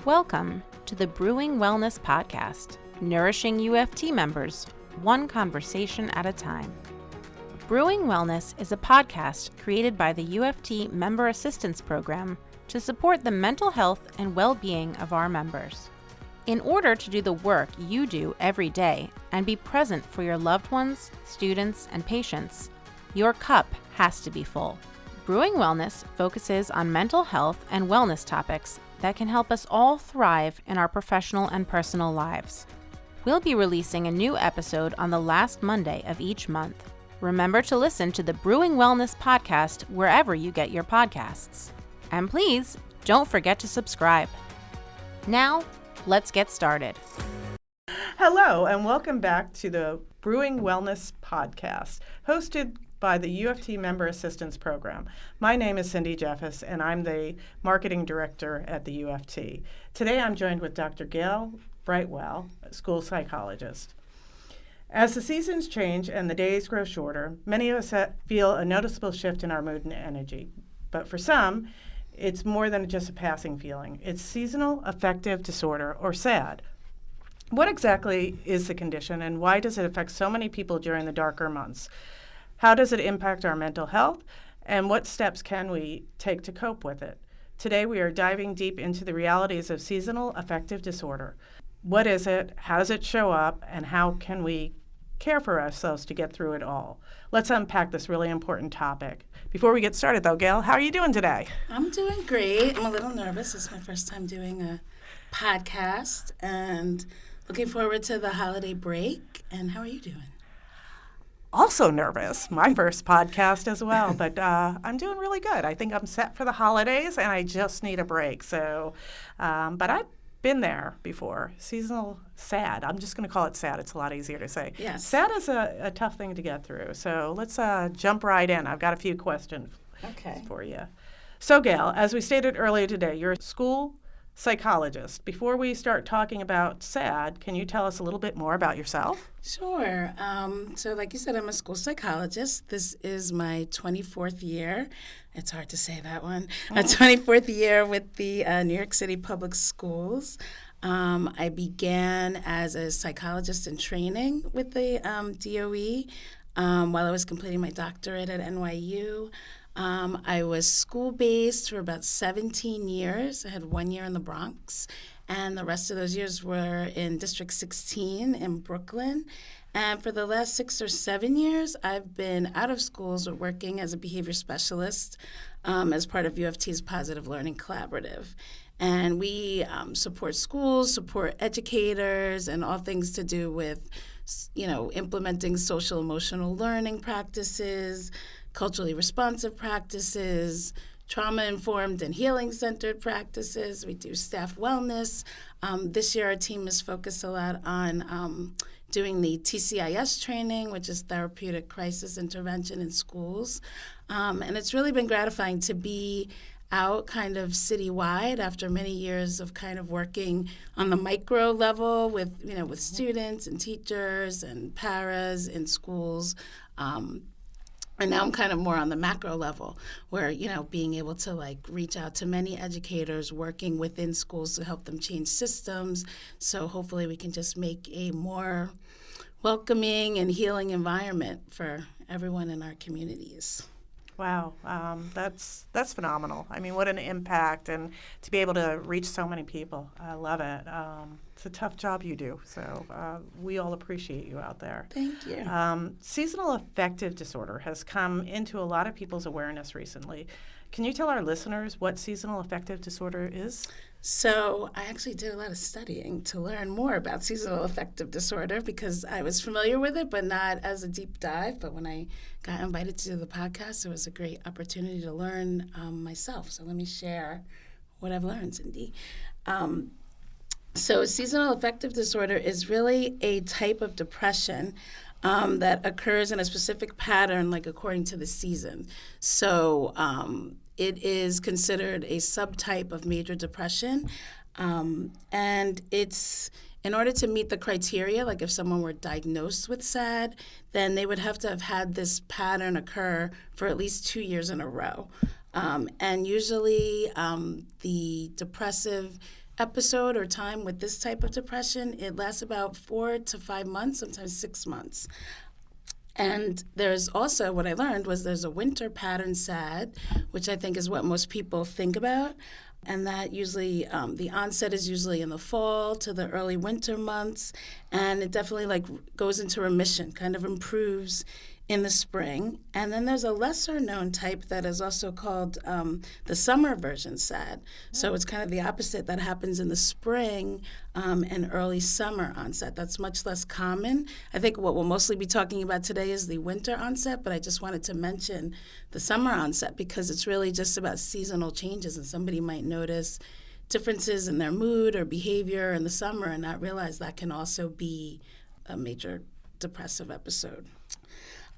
Welcome to the Brewing Wellness Podcast, nourishing UFT members, one conversation at a time. Brewing Wellness is a podcast created by the UFT Member Assistance Program to support the mental health and well-being of our members. In order to do the work you do every day and be present for your loved ones, students, and patients, your cup has to be full. Brewing Wellness focuses on mental health and wellness topics that can help us all thrive in our professional and personal lives. We'll be releasing a new episode on the last Monday of each month. Remember to listen to the Brewing Wellness Podcast wherever you get your podcasts. And please, don't forget to subscribe. Now, let's get started. Hello, and welcome back to the Brewing Wellness Podcast, hosted by the UFT Member Assistance Program. My name is Cindy Jeffis, and I'm the Marketing Director at the UFT. Today I'm joined with Dr. Gail Brightwell, a school psychologist. As the seasons change and the days grow shorter, many of us feel a noticeable shift in our mood and energy. But for some, it's more than just a passing feeling. It's seasonal affective disorder, or SAD. What exactly is the condition, and why does it affect so many people during the darker months? How does it impact our mental health, and what steps can we take to cope with it? Today we are diving deep into the realities of seasonal affective disorder. What is it, how does it show up, and how can we care for ourselves to get through it all? Let's unpack this really important topic. Before we get started though, Gail, how are you doing today? I'm doing great. I'm a little nervous. It's my first time doing a podcast and looking forward to the holiday break. And how are you doing? Also nervous. My first podcast as well, but I'm doing really good. I think I'm set for the holidays, and I just need a break. So, but I've been there before. Seasonal SAD. I'm just going to call it SAD. It's a lot easier to say. Yes. SAD is a tough thing to get through. So let's jump right in. I've got a few questions for you. So, Gail, as we stated earlier today, you're a school psychologist. Before we start talking about SAD, can you tell us a little bit more about yourself? Sure. So like you said, I'm a school psychologist. This is my 24th year. It's hard to say that one. My 24th year with the New York City Public Schools. I began as a psychologist in training with the DOE while I was completing my doctorate at NYU. I was school-based for about 17 years. I had 1 year in the Bronx, and the rest of those years were in District 16 in Brooklyn. And for the last 6 or 7 years, I've been out of schools or working as a behavior specialist as part of UFT's Positive Learning Collaborative. And we support schools, support educators, and all things to do with, implementing social emotional learning practices, culturally responsive practices, trauma-informed and healing-centered practices. We do staff wellness. This year our team is focused a lot on doing the TCIS training, which is therapeutic crisis intervention in schools. And it's really been gratifying to be out kind of citywide after many years of kind of working on the micro level with students and teachers and paras in schools. And now I'm kind of more on the macro level where, being able to reach out to many educators working within schools to help them change systems. So hopefully we can just make a more welcoming and healing environment for everyone in our communities. Wow, that's phenomenal. I mean, what an impact, and to be able to reach so many people. I love it. It's a tough job you do, so we all appreciate you out there. Thank you. Seasonal affective disorder has come into a lot of people's awareness recently. Can you tell our listeners what seasonal affective disorder is? So I actually did a lot of studying to learn more about seasonal affective disorder because I was familiar with it, but not as a deep dive. But when I got invited to do the podcast, it was a great opportunity to learn myself. So let me share what I've learned, Cindy. So seasonal affective disorder is really a type of depression that occurs in a specific pattern, according to the season. So it is considered a subtype of major depression, and it's in order to meet the criteria, if someone were diagnosed with SAD, then they would have to have had this pattern occur for at least 2 years in a row. And usually the depressive episode or time with this type of depression, it lasts about 4 to 5 months, sometimes 6 months. And there's also, what I learned was there's a winter pattern SAD, which I think is what most people think about. And that usually, the onset is usually in the fall to the early winter months. And it definitely goes into remission, kind of improves in the spring. And then there's a lesser known type that is also called the summer version SAD. So it's kind of the opposite that happens in the spring and early summer onset. That's much less common. I think what we'll mostly be talking about today is the winter onset, but I just wanted to mention the summer onset because it's really just about seasonal changes, and somebody might notice differences in their mood or behavior in the summer and not realize that can also be a major depressive episode.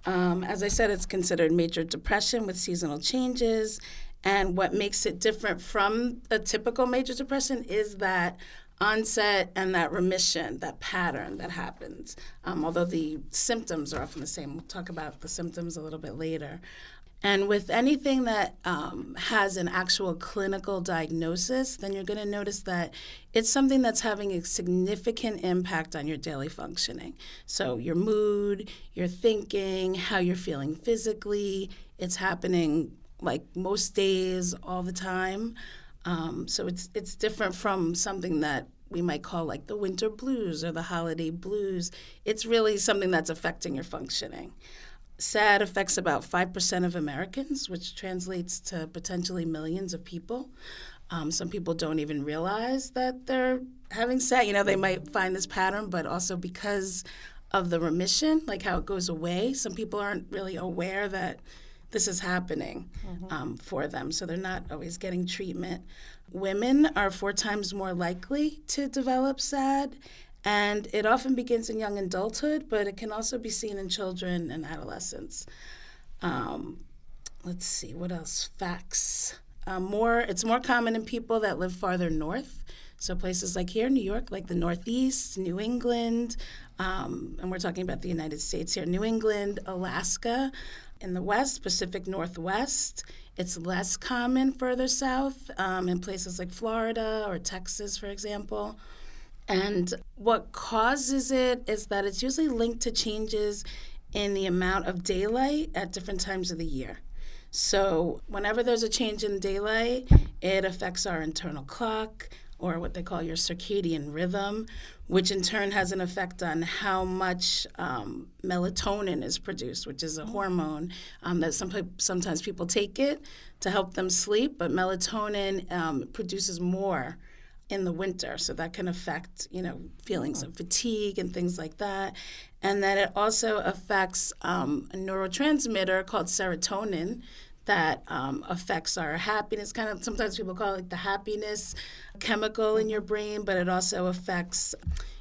As I said, it's considered major depression with seasonal changes, and what makes it different from a typical major depression is that onset and that remission, that pattern that happens, although the symptoms are often the same. We'll talk about the symptoms a little bit later. And with anything that has an actual clinical diagnosis, then you're going to notice that it's something that's having a significant impact on your daily functioning. So your mood, your thinking, how you're feeling physically, it's happening like most days, all the time. So it's different from something that we might call like the winter blues or the holiday blues. It's really something that's affecting your functioning. SAD affects about 5% of Americans, which translates to potentially millions of people. Some people don't even realize that they're having SAD. They might find this pattern, but also because of the remission, like how it goes away, some people aren't really aware that this is happening for them, so they're not always getting treatment. Women are 4 times more likely to develop SAD, and it often begins in young adulthood, but it can also be seen in children and adolescents. Let's see, what else? Facts. It's more common in people that live farther north. So places like here, New York, like the Northeast, New England, and we're talking about the United States here, New England, Alaska. In the West, Pacific Northwest, it's less common further south, in places like Florida or Texas, for example. And what causes it is that it's usually linked to changes in the amount of daylight at different times of the year. So whenever there's a change in daylight, it affects our internal clock, or what they call your circadian rhythm, which in turn has an effect on how much melatonin is produced, which is a hormone that sometimes people take it to help them sleep, but melatonin produces more in the winter, so that can affect, feelings of fatigue and things like that. And then it also affects a neurotransmitter called serotonin that affects our happiness. Kind of sometimes people call it the happiness chemical in your brain, but it also affects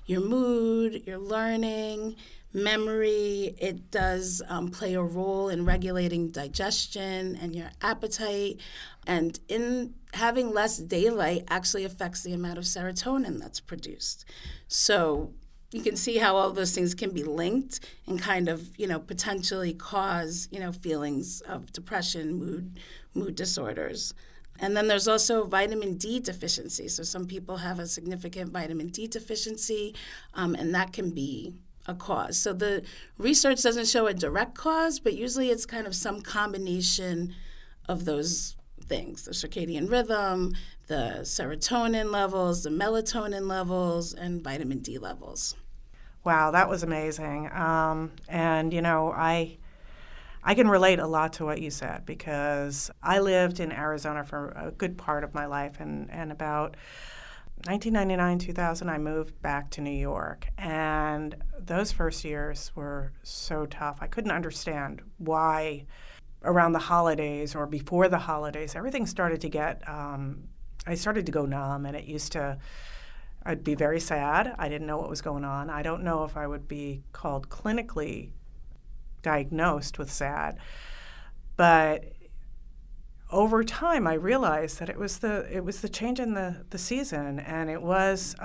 your mood, your learning, memory. It does play a role in regulating digestion and your appetite. And in having less daylight actually affects the amount of serotonin that's produced. So you can see how all those things can be linked and kind of, potentially cause, feelings of depression, mood disorders. And then there's also vitamin D deficiency. So some people have a significant vitamin D deficiency, and that can be a cause. So the research doesn't show a direct cause, but usually it's kind of some combination of those things: the circadian rhythm, the serotonin levels, the melatonin levels, and vitamin D levels. Wow, that was amazing. I can relate a lot to what you said because I lived in Arizona for a good part of my life, and about 1999, 2000, I moved back to New York, and those first years were so tough. I couldn't understand why around the holidays or before the holidays, everything started to get, I started to go numb, and I'd be very sad. I didn't know what was going on. I don't know if I would be called clinically diagnosed with SAD, but over time I realized that it was the change in the season, and it was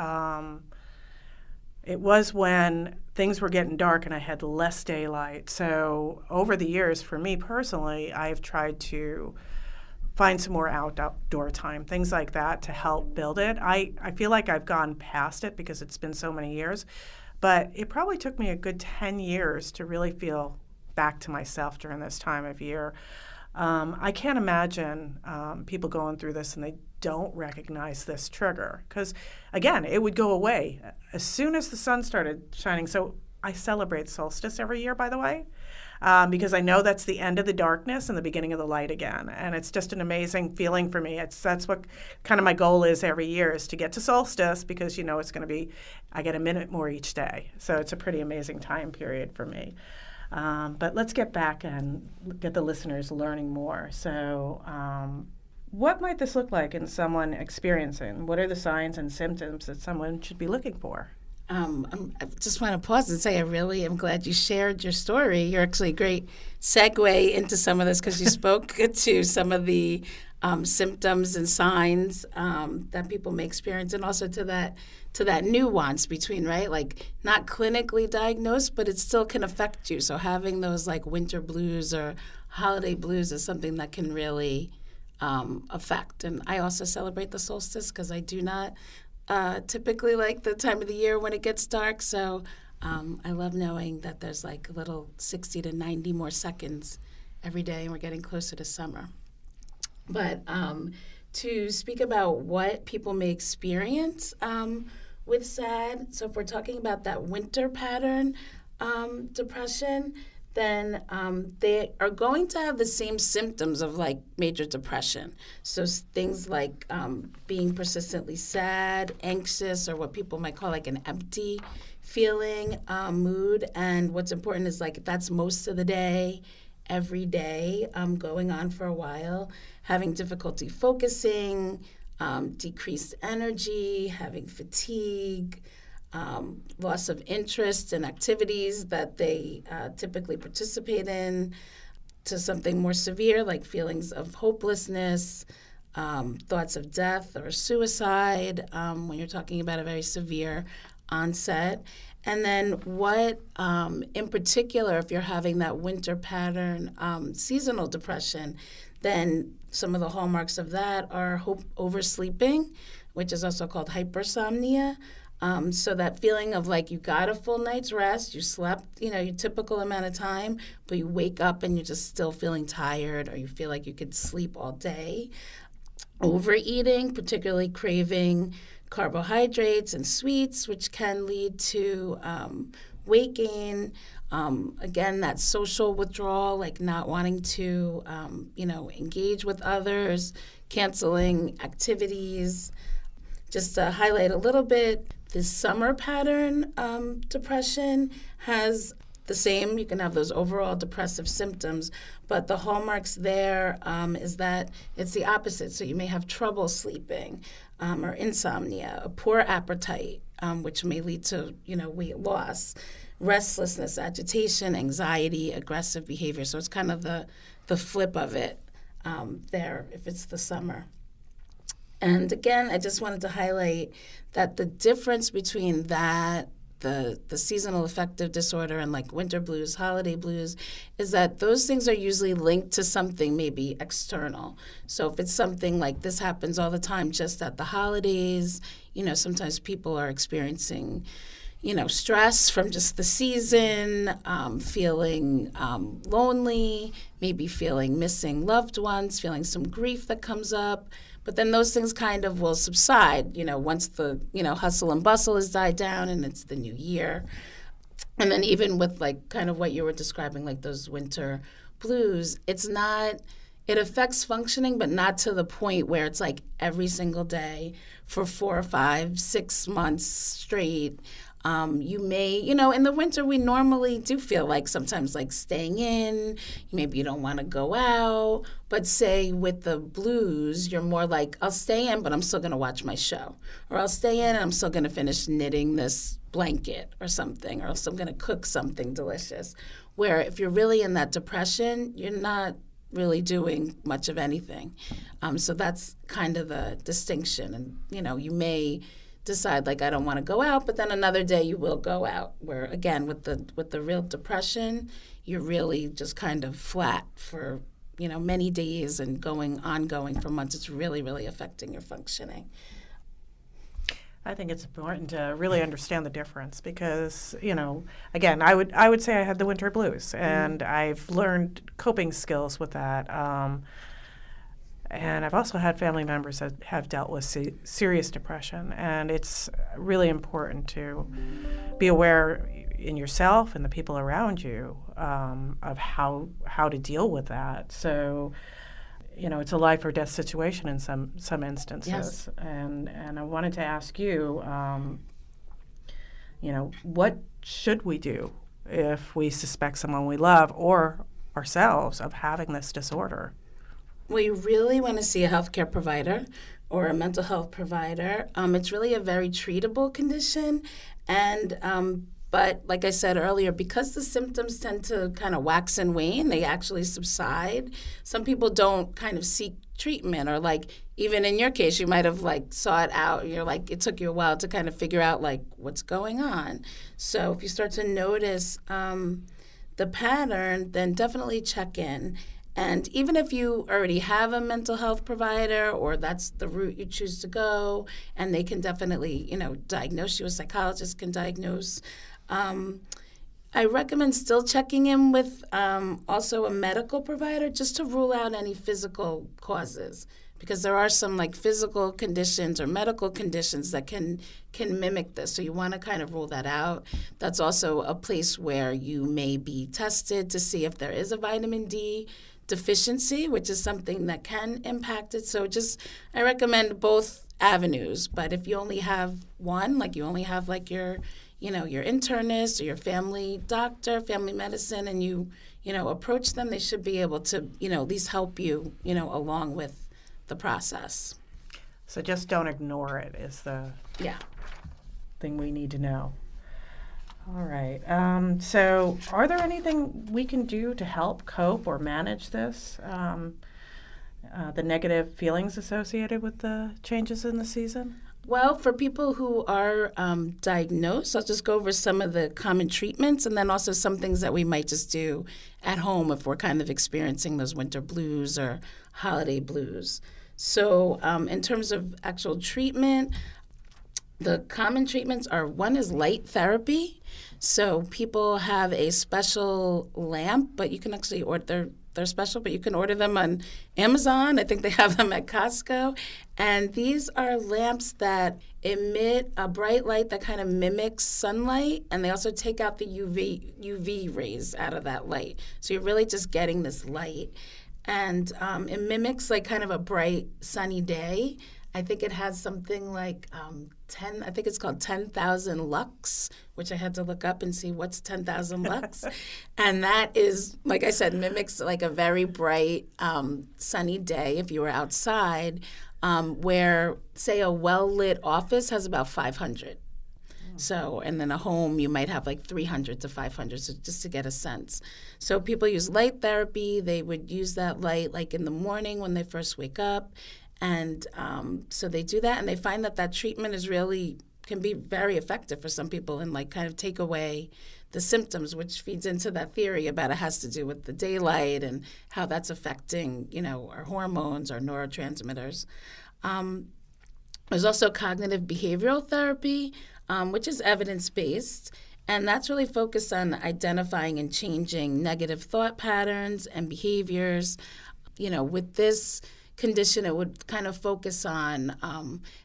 when things were getting dark and I had less daylight. So over the years, for me personally, I've tried to find some more outdoor time, things like that to help build it. I feel like I've gone past it because it's been so many years, but it probably took me a good 10 years to really feel back to myself during this time of year. I can't imagine people going through this and they don't recognize this trigger because, again, it would go away as soon as the sun started shining. So I celebrate solstice every year, by the way, because I know that's the end of the darkness and the beginning of the light again. And it's just an amazing feeling for me. That's what kind of my goal is every year, is to get to solstice, because it's going to be, I get a minute more each day. So it's a pretty amazing time period for me. But let's get back and get the listeners learning more. So what might this look like in someone experiencing? What are the signs and symptoms that someone should be looking for? I just want to pause and say I really am glad you shared your story. You're actually a great segue into some of this because you spoke to some of the symptoms and signs that people may experience, and also to that nuance between, right, like not clinically diagnosed, but it still can affect you. So having those like winter blues or holiday blues is something that can really affect. And I also celebrate the solstice because I do not typically like the time of the year when it gets dark. So I love knowing that there's like a little 60 to 90 more seconds every day, and we're getting closer to summer. But to speak about what people may experience with SAD, so if we're talking about that winter pattern depression, then they are going to have the same symptoms of like major depression. So things like being persistently sad, anxious, or what people might call like an empty feeling, mood. And what's important is like that's most of the day, every day, going on for a while, having difficulty focusing, decreased energy, having fatigue, loss of interest in activities that they typically participate in, to something more severe like feelings of hopelessness, thoughts of death or suicide when you're talking about a very severe onset. And then what, in particular, if you're having that winter pattern seasonal depression, then some of the hallmarks of that are oversleeping, which is also called hypersomnia. So that feeling of like you got a full night's rest, you slept, your typical amount of time, but you wake up and you're just still feeling tired, or you feel like you could sleep all day. Overeating, particularly craving carbohydrates and sweets, which can lead to weight gain. Again, that social withdrawal, like not wanting to, engage with others, canceling activities. Just to highlight a little bit, the summer pattern depression has the same. You can have those overall depressive symptoms, but the hallmarks there is that it's the opposite. So you may have trouble sleeping or insomnia, a poor appetite, which may lead to weight loss, restlessness, agitation, anxiety, aggressive behavior. So it's kind of the flip of it there if it's the summer. And again, I just wanted to highlight that the difference between that, the seasonal affective disorder, and like winter blues, holiday blues, is that those things are usually linked to something maybe external. So if it's something like this happens all the time just at the holidays, sometimes people are experiencing stress from just the season, feeling lonely, maybe feeling missing loved ones, feeling some grief that comes up. But then those things kind of will subside, once the, hustle and bustle has died down and it's the new year. And then even with like kind of what you were describing, like those winter blues, it affects functioning, but not to the point where it's like every single day for 4 or 5, 6 months straight. You may, in the winter, we normally do feel like sometimes like staying in, maybe you don't want to go out, but say with the blues, you're more like, I'll stay in, but I'm still going to watch my show, or I'll stay in and I'm still going to finish knitting this blanket or something, or else I'm going to cook something delicious. Where if you're really in that depression, you're not really doing much of anything. So that's kind of the distinction. And, you may decide like I don't want to go out, but then another day you will go out, where again with the real depression, you're really just kind of flat for many days and ongoing for months, it's really, really affecting your functioning. I think it's important to really understand the difference because, again, I would say I had the winter blues, and I've learned coping skills with that. And I've also had family members that have dealt with serious depression, and it's really important to be aware in yourself and the people around you of how to deal with that. So, it's a life or death situation in some instances. Yes. And I wanted to ask you, what should we do if we suspect someone we love or ourselves of having this disorder? Well, you really want to see a healthcare provider or a mental health provider. It's really a very treatable condition. But like I said earlier, because the symptoms tend to kind of wax and wane, they actually subside. Some people don't kind of seek treatment, or even in your case, you might have sought out. It took you a while to kind of figure out what's going on. So if you start to notice the pattern, then definitely check in. And even if you already have a mental health provider, or that's the route you choose to go, and they can definitely, diagnose you, a psychologist can diagnose. I recommend still checking in with also a medical provider just to rule out any physical causes, because there are some physical conditions or medical conditions that can mimic this. So you want to kind of rule that out. That's also a place where you may be tested to see if there is a vitamin D deficiency, which is something that can impact it. So I recommend both avenues. But if you only have one, you only have your internist or your family doctor, family medicine, and you approach them, they should be able to, at least help you, along with the process. So just don't ignore it is the thing we need to know. All right. So are there anything we can do to help cope or manage this, the negative feelings associated with the changes in the season? Well, for people who are diagnosed, I'll just go over some of the common treatments, and then also some things that we might just do at home if we're kind of experiencing those winter blues or holiday blues. So in terms of actual treatment, the common treatments are, one is light therapy. So people have a special lamp, but you can actually order, they're special, but you can order them on Amazon. I think they have them at Costco. And these are lamps that emit a bright light that kind of mimics sunlight, and they also take out the UV rays out of that light. So you're really just getting this light. And it mimics kind of a bright sunny day. I think it has something I think it's called 10,000 lux, which I had to look up and see what's 10,000 lux. And that is, like I said, mimics a very bright sunny day if you were outside, where, say, a well-lit office has about 500. So, and then a home, you might have 300 to 500, so just to get a sense. So people use light therapy. They would use that light in the morning when they first wake up. And so they do that, and they find that treatment can be very effective for some people and kind of take away the symptoms, which feeds into that theory about it has to do with the daylight and how that's affecting, our hormones, our neurotransmitters. There's also cognitive behavioral therapy, which is evidence-based, and that's really focused on identifying and changing negative thought patterns and behaviors. With this condition, it would kind of focus on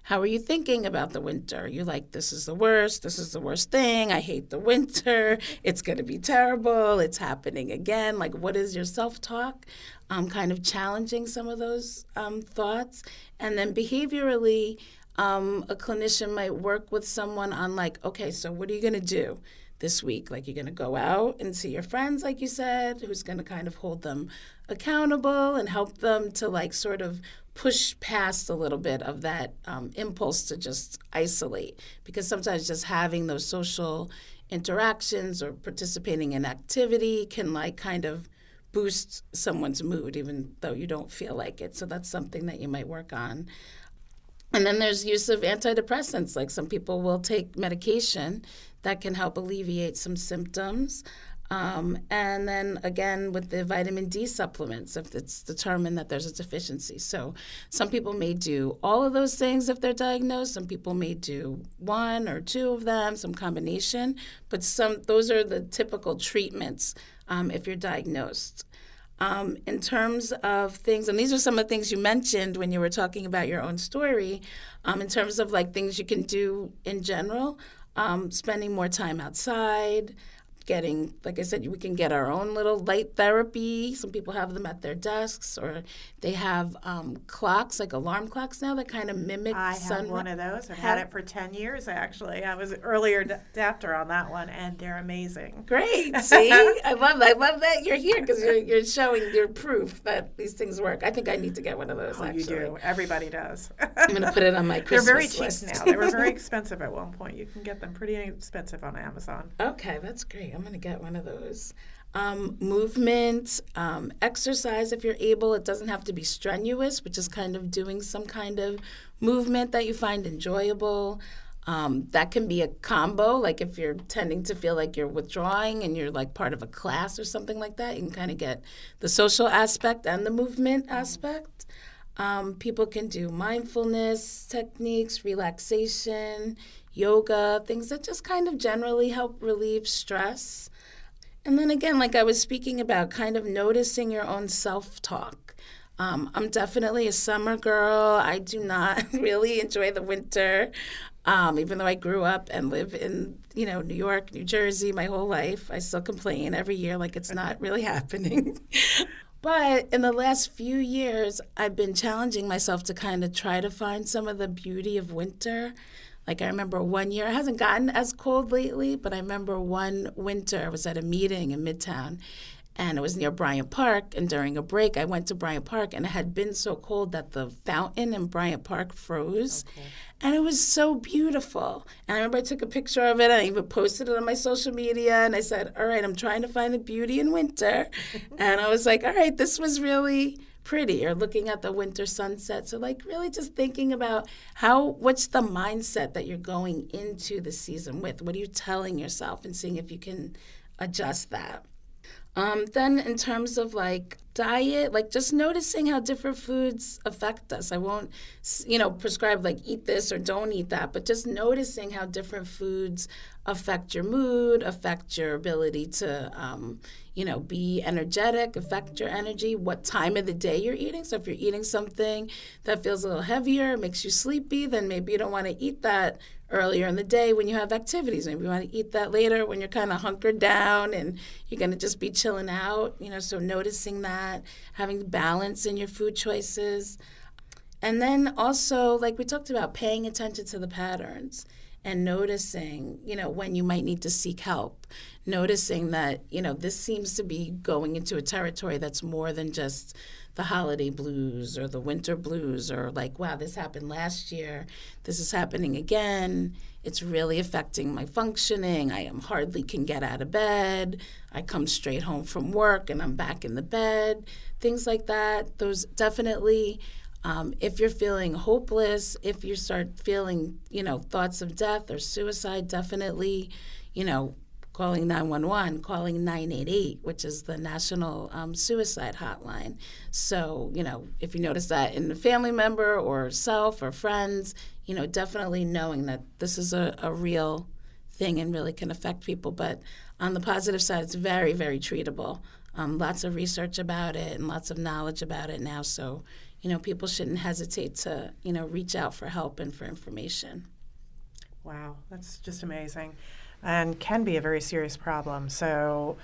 how are you thinking about the winter? You're this is the worst thing, I hate the winter, it's going to be terrible, it's happening again. What is your self-talk? Kind of challenging some of those thoughts. And then behaviorally, a clinician might work with someone on okay, so what are you going to do this week? You're going to go out and see your friends, like you said, who's going to kind of hold them accountable and help them to sort of push past a little bit of that impulse to just isolate. Because sometimes just having those social interactions or participating in activity can kind of boost someone's mood, even though you don't feel like it. So that's something that you might work on. And then there's use of antidepressants. Some people will take medication that can help alleviate some symptoms. And then again with the vitamin D supplements, if it's determined that there's a deficiency. So some people may do all of those things if they're diagnosed. Some people may do one or two of them, some combination. But those are the typical treatments if you're diagnosed. In terms of things, and these are some of the things you mentioned when you were talking about your own story, in terms of like things you can do in general, spending more time outside, getting, like I said, we can get our own little light therapy. Some people have them at their desks, or they have clocks, like alarm clocks now that kind of mimic I sunrise. have one of those. I've had it for 10 years, actually. I was an earlier adapter on that one, and they're amazing. Great. See? I love that. I love that you're here because you're showing your proof that these things work. I think I need to get one of those, actually. You do. Everybody does. I'm going to put it on my Christmas They're very list. cheap now. They were very expensive at one point. You can get them pretty expensive on Amazon. Okay, that's great. I'm going to get one of those. Movement, exercise if you're able. It doesn't have to be strenuous, but just kind of doing some kind of movement that you find enjoyable. That can be a combo, like if you're tending to feel like you're withdrawing and you're like part of a class or something like that, you can kind of get the social aspect and the movement aspect. People can do mindfulness techniques, relaxation, yoga, things that just kind of generally help relieve stress. And then again, like I was speaking about, kind of noticing your own self-talk. I'm definitely a summer girl. I do not really enjoy the winter, even though I grew up and live in, New York, New Jersey my whole life. I still complain every year like it's not really happening. But in the last few years, I've been challenging myself to kind of try to find some of the beauty of winter. Like I remember one year, it hasn't gotten as cold lately, but I remember one winter I was at a meeting in Midtown, and it was near Bryant Park, and during a break I went to Bryant Park, and it had been so cold that the fountain in Bryant Park froze, and it was so beautiful. And I remember I took a picture of it, and I even posted it on my social media, and I said, all right, I'm trying to find the beauty in winter. And I was like, all right, this was really pretty, or looking at the winter sunset. So like really just thinking about what's the mindset that you're going into the season with? What are you telling yourself, and seeing if you can adjust that. Then in terms of like diet, like just noticing how different foods affect us. I won't, prescribe like eat this or don't eat that, but just noticing how different foods affect your mood, affect your ability to, be energetic, affect your energy, what time of the day you're eating. So if you're eating something that feels a little heavier, makes you sleepy, then maybe you don't want to eat that earlier in the day when you have activities. Maybe you want to eat that later when you're kind of hunkered down and you're going to just be chilling out, so noticing that, having balance in your food choices. And then also, like we talked about, paying attention to the patterns and noticing, when you might need to seek help, noticing that, this seems to be going into a territory that's more than just the holiday blues or the winter blues, or like, wow, this happened last year, this is happening again, it's really affecting my functioning, I hardly can get out of bed, I come straight home from work and I'm back in the bed, things like that. Those definitely, if you're feeling hopeless, if you start feeling, thoughts of death or suicide, definitely, calling 911, calling 988, which is the National Suicide Hotline. So, if you notice that in a family member or self or friends, definitely knowing that this is a real thing and really can affect people. But on the positive side, it's very, very treatable. Lots of research about it and lots of knowledge about it now. So, people shouldn't hesitate to, reach out for help and for information. Wow, that's just amazing, and can be a very serious problem. So,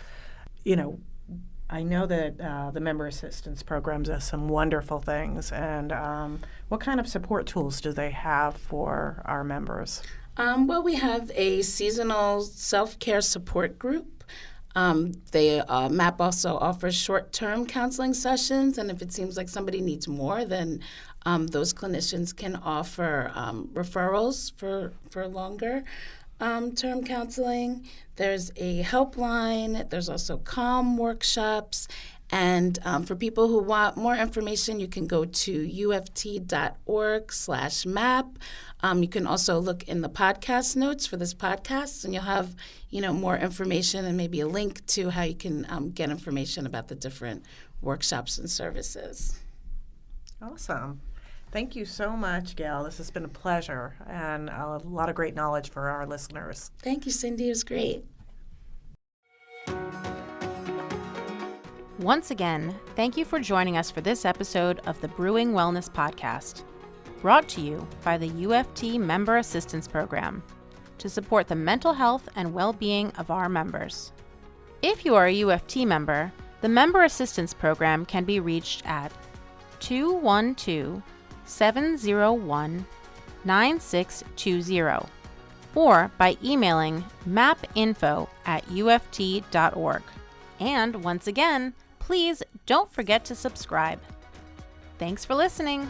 I know that the Member Assistance Program does some wonderful things. And what kind of support tools do they have for our members? Well, we have a seasonal self-care support group. MAP also offers short-term counseling sessions, and if it seems like somebody needs more, then those clinicians can offer referrals for longer term counseling. There's a helpline. There's also calm workshops. And for people who want more information, you can go to uft.org/map. You can also look in the podcast notes for this podcast, and you'll have, more information and maybe a link to how you can get information about the different workshops and services. Awesome. Thank you so much, Gail. This has been a pleasure and a lot of great knowledge for our listeners. Thank you, Cindy. It was great. Once again, thank you for joining us for this episode of the Brewing Wellness Podcast, brought to you by the UFT Member Assistance Program to support the mental health and well-being of our members. If you are a UFT member, the Member Assistance Program can be reached at 212-701-9620 or by emailing mapinfo@uft.org. And once again, please don't forget to subscribe. Thanks for listening.